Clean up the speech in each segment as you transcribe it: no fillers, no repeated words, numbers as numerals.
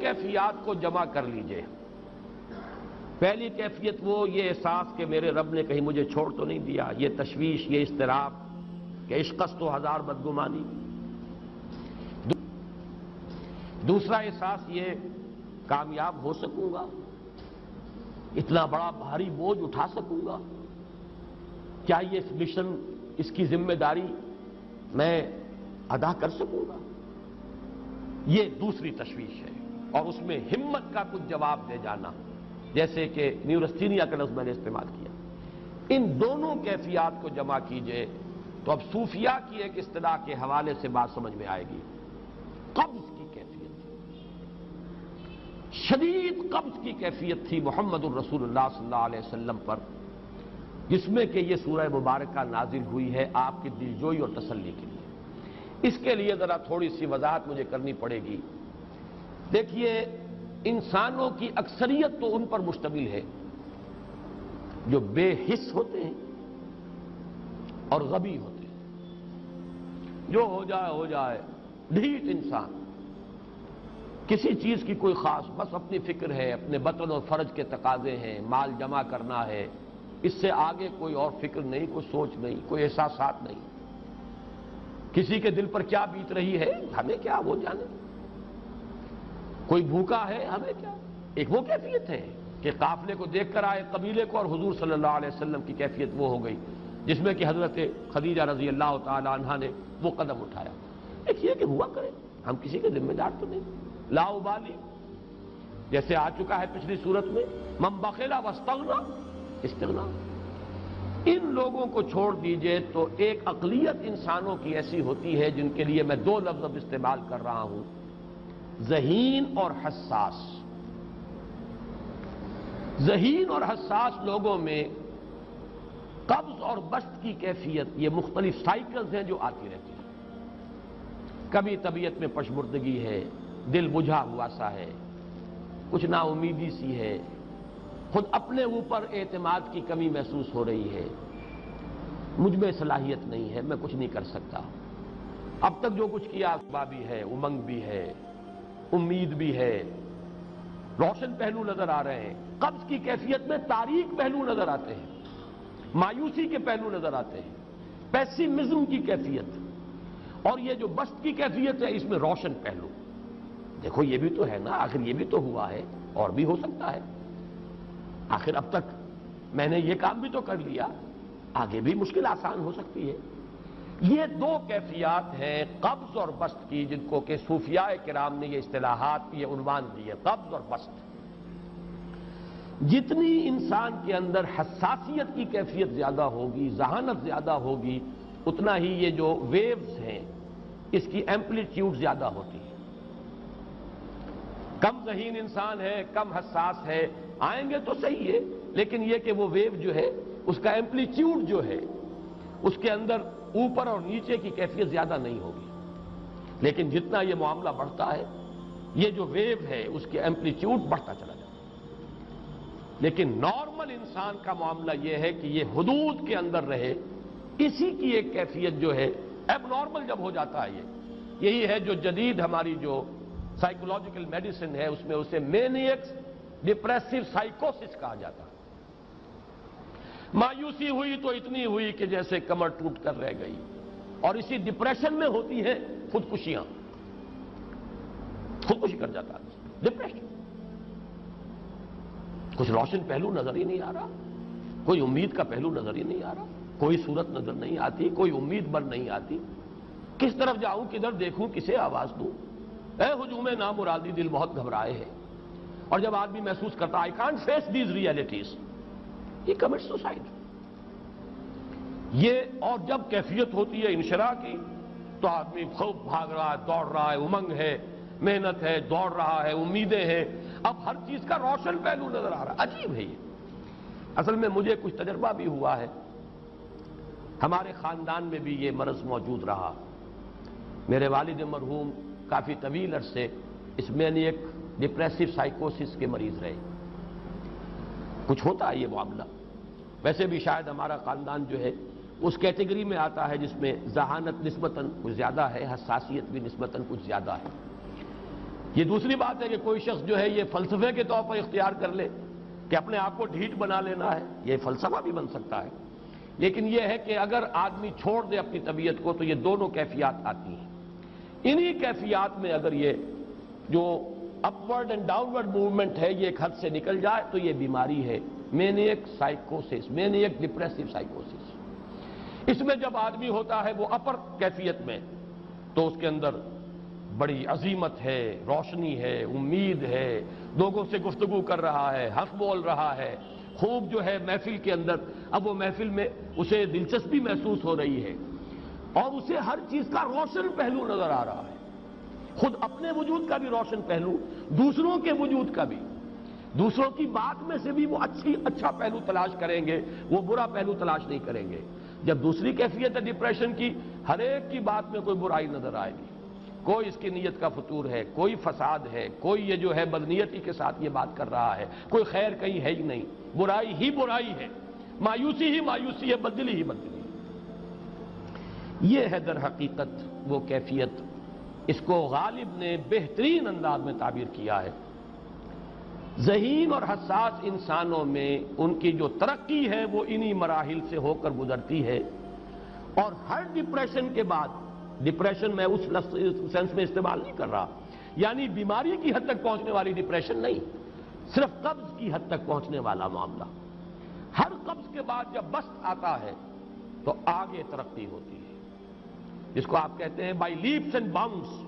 کیفیات کو جمع کر لیجئے۔ پہلی کیفیت وہ یہ احساس کہ میرے رب نے کہیں مجھے چھوڑ تو نہیں دیا، یہ تشویش، یہ اضطراب کہ عشقست و ہزار بدگمانی۔ دوسرا احساس یہ کامیاب ہو سکوں گا، اتنا بڑا بھاری بوجھ اٹھا سکوں گا، کیا یہ اس مشن، اس کی ذمہ داری میں ادا کر سکوں گا، یہ دوسری تشویش ہے۔ اور اس میں ہمت کا کچھ جواب دے جانا، جیسے کہ نیورستینیا کا لفظ میں نے استعمال کیا۔ ان دونوں کیفیات کو جمع کیجئے تو اب صوفیاء کی ایک اصطلاح کے حوالے سے بات سمجھ میں آئے گی۔ قبض کی کیفیت، شدید قبض کی کیفیت تھی محمد الرسول اللہ صلی اللہ علیہ وسلم پر، جس میں کہ یہ سورہ مبارکہ نازل ہوئی ہے آپ کی دلجوئی اور تسلی کے لیے۔ اس کے لیے ذرا تھوڑی سی وضاحت مجھے کرنی پڑے گی۔ دیکھیے، انسانوں کی اکثریت تو ان پر مشتمل ہے جو بے حس ہوتے ہیں اور غبی ہوتے ہیں، جو ہو جائے ڈھیٹ انسان، کسی چیز کی کوئی خاص، بس اپنی فکر ہے، اپنے بطن اور فرج کے تقاضے ہیں، مال جمع کرنا ہے، اس سے آگے کوئی اور فکر نہیں، کوئی سوچ نہیں، کوئی احساسات نہیں۔ کسی کے دل پر کیا بیت رہی ہے ہمیں کیا، وہ جانے۔ کوئی بھوکا ہے ہمیں کیا۔ ایک وہ کیفیت ہے کہ قافلے کو دیکھ کر آئے قبیلے کو، اور حضور صلی اللہ علیہ وسلم کی کیفیت وہ ہو گئی جس میں کہ حضرت خدیجہ رضی اللہ تعالی عنہا نے وہ قدم اٹھایا۔ ایک یہ کہ ہوا کرے، ہم کسی کے ذمہ دار تو نہیں، لا ابالی، جیسے آ چکا ہے پچھلی صورت میں، من بخل واستغنی، استغنا۔ ان لوگوں کو چھوڑ دیجئے تو ایک اقلیت انسانوں کی ایسی ہوتی ہے جن کے لیے میں دو لفظ اب استعمال کر رہا ہوں، ذہین اور حساس۔ ذہین اور حساس لوگوں میں قبض اور بسط کی کیفیت، یہ مختلف سائیکلز ہیں جو آتی رہتی ہیں۔ کبھی طبیعت میں پشمردگی ہے، دل بجھا ہوا سا ہے، کچھ نا امیدی سی ہے، خود اپنے اوپر اعتماد کی کمی محسوس ہو رہی ہے، مجھ میں صلاحیت نہیں ہے، میں کچھ نہیں کر سکتا، اب تک جو کچھ کیا بھی ہے، امنگ بھی ہے، امید بھی ہے، روشن پہلو نظر آ رہے ہیں۔ قبض کی کیفیت میں تاریک پہلو نظر آتے ہیں، مایوسی کے پہلو نظر آتے ہیں، پیسیمزم کی کیفیت۔ اور یہ جو بسط کی کیفیت ہے اس میں روشن پہلو، دیکھو یہ بھی تو ہے نا، آخر یہ بھی تو ہوا ہے، اور بھی ہو سکتا ہے، آخر اب تک میں نے یہ کام بھی تو کر لیا، آگے بھی مشکل آسان ہو سکتی ہے۔ یہ دو کیفیات ہیں قبض اور بسط کی، جن کو کہ صوفیاء کرام نے یہ اصطلاحات، یہ عنوان دیے، قبض اور بسط۔ جتنی انسان کے اندر حساسیت کی کیفیت زیادہ ہوگی، ذہانت زیادہ ہوگی، اتنا ہی یہ جو ویوز ہیں اس کی ایمپلیٹیوڈ زیادہ ہوتی ہے۔ کم ذہین انسان ہے، کم حساس ہے، آئیں گے تو صحیح ہے، لیکن یہ کہ وہ ویو جو ہے اس کا ایمپلیٹیوڈ جو ہے اس کے اندر اوپر اور نیچے کی کیفیت زیادہ نہیں ہوگی۔ لیکن جتنا یہ معاملہ بڑھتا ہے، یہ جو ویو ہے اس کی ایمپلیٹیوڈ بڑھتا چلا جاتا ہے۔ لیکن نارمل انسان کا معاملہ یہ ہے کہ یہ حدود کے اندر رہے، اسی کی ایک کیفیت جو ہے ایب نارمل جب ہو جاتا ہے، یہی ہے جو جدید ہماری جو سائیکولوجیکل میڈیسن ہے اس میں اسے مینیکس ڈپریسو سائیکوسس کہا جاتا ہے۔ مایوسی ہوئی تو اتنی ہوئی کہ جیسے کمر ٹوٹ کر رہ گئی، اور اسی ڈپریشن میں ہوتی ہیں خودکشیاں، خودکشی کر جاتا ہے، ڈپریشن۔ کچھ روشن پہلو نظر ہی نہیں آ رہا، کوئی امید کا پہلو نظر ہی نہیں آ رہا، کوئی صورت نظر نہیں آتی، کوئی امید بر نہیں آتی، کس طرف جاؤں، کدھر دیکھوں، کسے آواز دوں، اے ہجوم نامرادی دل بہت گھبرائے ہیں۔ اور جب آدمی محسوس کرتا I can't face these realities، he commits suicide۔ یہ اور جب کیفیت ہوتی ہے انشراح کی تو آدمی خوب بھاگ رہا ہے، دوڑ رہا ہے، امنگ ہے، محنت ہے، دوڑ رہا ہے، امیدیں ہیں، اب ہر چیز کا روشن پہلو نظر آ رہا ہے۔ عجیب ہے یہ۔ اصل میں مجھے کچھ تجربہ بھی ہوا ہے، ہمارے خاندان میں بھی یہ مرض موجود رہا۔ میرے والد مرحوم کافی طویل عرصے اس مینیک ڈپریسو سائیکوسس کے مریض رہے۔ کچھ ہوتا ہے یہ معاملہ، ویسے بھی شاید ہمارا خاندان جو ہے اس کیٹیگری میں آتا ہے جس میں ذہانت نسبتاً کچھ زیادہ ہے، حساسیت بھی نسبتاً کچھ زیادہ ہے۔ یہ دوسری بات ہے کہ کوئی شخص جو ہے یہ فلسفے کے طور پر اختیار کر لے کہ اپنے آپ کو ڈھیٹ بنا لینا ہے، یہ فلسفہ بھی بن سکتا ہے، لیکن یہ ہے کہ اگر آدمی چھوڑ دے اپنی طبیعت کو تو یہ دونوں کیفیات آتی ہیں۔ انہی کیفیات میں اگر یہ جو اپورڈ اینڈ ڈاؤنورڈ موومنٹ ہے یہ ایک حد سے نکل جائے تو یہ بیماری ہے، مینیک سائیکوسس، مینیک ڈپریسو سائیکوسس۔ اس میں جب آدمی ہوتا ہے وہ اپر کیفیت میں تو اس کے اندر بڑی عظیمت ہے، روشنی ہے، امید ہے، لوگوں سے گفتگو کر رہا ہے، حق بول رہا ہے، خوب جو ہے محفل کے اندر، اب وہ محفل میں اسے دلچسپی محسوس ہو رہی ہے اور اسے ہر چیز کا روشن پہلو نظر آ رہا ہے، خود اپنے وجود کا بھی روشن پہلو، دوسروں کے وجود کا بھی، دوسروں کی بات میں سے بھی وہ اچھا پہلو تلاش کریں گے، وہ برا پہلو تلاش نہیں کریں گے۔ جب دوسری کیفیت ہے ڈپریشن کی، ہر ایک کی بات میں کوئی برائی نظر آئے گی، کوئی اس کی نیت کا فطور ہے، کوئی فساد ہے، کوئی یہ جو ہے بدنیتی کے ساتھ یہ بات کر رہا ہے، کوئی خیر کہیں ہے ہی نہیں، برائی ہی برائی ہے، مایوسی ہی مایوسی ہے، بدلی ہی بدلی ہے۔ یہ ہے در حقیقت وہ کیفیت، اس کو غالب نے بہترین انداز میں تعبیر کیا ہے۔ ذہین اور حساس انسانوں میں ان کی جو ترقی ہے وہ انہی مراحل سے ہو کر گزرتی ہے، اور ہر ڈپریشن کے بعد، ڈپریشن میں اس سینس میں استعمال نہیں کر رہا یعنی بیماری کی حد تک پہنچنے والی ڈپریشن نہیں، صرف قبض کی حد تک پہنچنے والا معاملہ۔ ہر قبض کے بعد جب بست آتا ہے تو آگے ترقی ہوتی ہے، جس کو آپ کہتے ہیں بائی لیپس اینڈ باؤنڈس،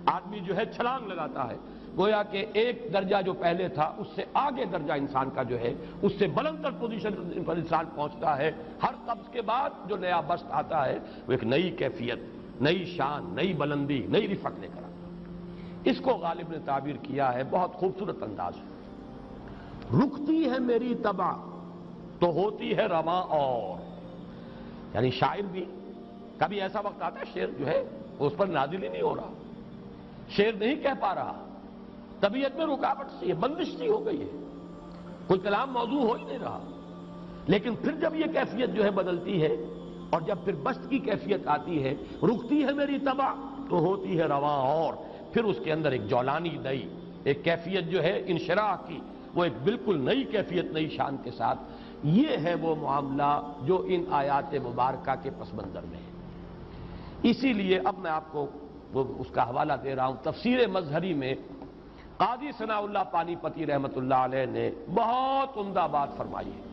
آدمی جو ہے چھلانگ لگاتا ہے، گویا کہ ایک درجہ جو پہلے تھا اس سے آگے درجہ انسان کا جو ہے اس سے بلند تر پوزیشن پر انسان پہنچتا ہے۔ ہر قبض کے بعد جو نیا بست آتا ہے وہ ایک نئی کیفیت، نئی شان، نئی بلندی، نئی رفعت لے کر آتا ہے۔ اس کو غالب نے تعبیر کیا ہے بہت خوبصورت انداز ہے، رکتی ہے میری طبع تو ہوتی ہے رواں اور، یعنی شاعر بھی کبھی ایسا وقت آتا ہے شعر جو ہے اس پر نازل ہی نہیں ہو رہا، شعر نہیں کہہ پا رہا، طبیعت میں رکاوٹ سی ہے، بندش سی ہو گئی ہے، کوئی کلام موضوع ہو ہی نہیں رہا، لیکن پھر جب یہ کیفیت جو ہے بدلتی ہے اور جب پھر بست کی کیفیت آتی ہے، رکتی ہے میری طبع تو ہوتی ہے رواں اور، پھر اس کے اندر ایک جولانی نئی، ایک کیفیت جو ہے انشراح کی، وہ ایک بالکل نئی کیفیت، نئی شان کے ساتھ۔ یہ ہے وہ معاملہ جو ان آیات مبارکہ کے پس منظر میں ہے۔ اسی لیے اب میں آپ کو اس کا حوالہ دے رہا ہوں، تفسیر مظہری میں قاضی ثناء اللہ پانی پتی رحمت اللہ علیہ نے بہت عمدہ بات فرمائی ہے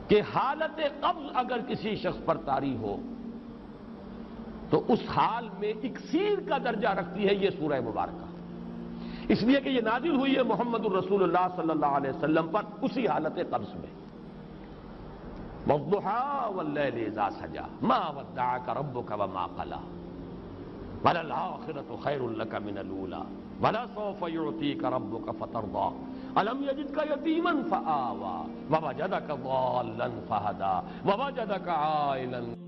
کہ حالت قبض اگر کسی شخص پر طاری ہو تو اس حال میں اکسیر کا درجہ رکھتی ہے یہ سورہ مبارکہ، اس لیے کہ یہ نازل ہوئی ہے محمد الرسول اللہ صلی اللہ علیہ وسلم پر اسی حالت قبض میں۔ وَالضُّحَىٰ وَاللَّيْلِ إِذَا سَجَىٰ مَا وَدَّعَكَ رَبُّكَ وَمَا قَلَىٰ وَلَلْآخِرَةُ خَيْرٌ لَكَ مِنَ الْأُولَىٰ وَلَسَوْفَ يُعْطِيكَ رَبُّكَ فَتَرْضَىٰ أَلَمْ يَجِدْكَ يَتِيمًا فَآوَىٰ وَوَجَدَكَ ضَالًّا فَهَدَىٰ وَوَجَدَكَ عَائِلًا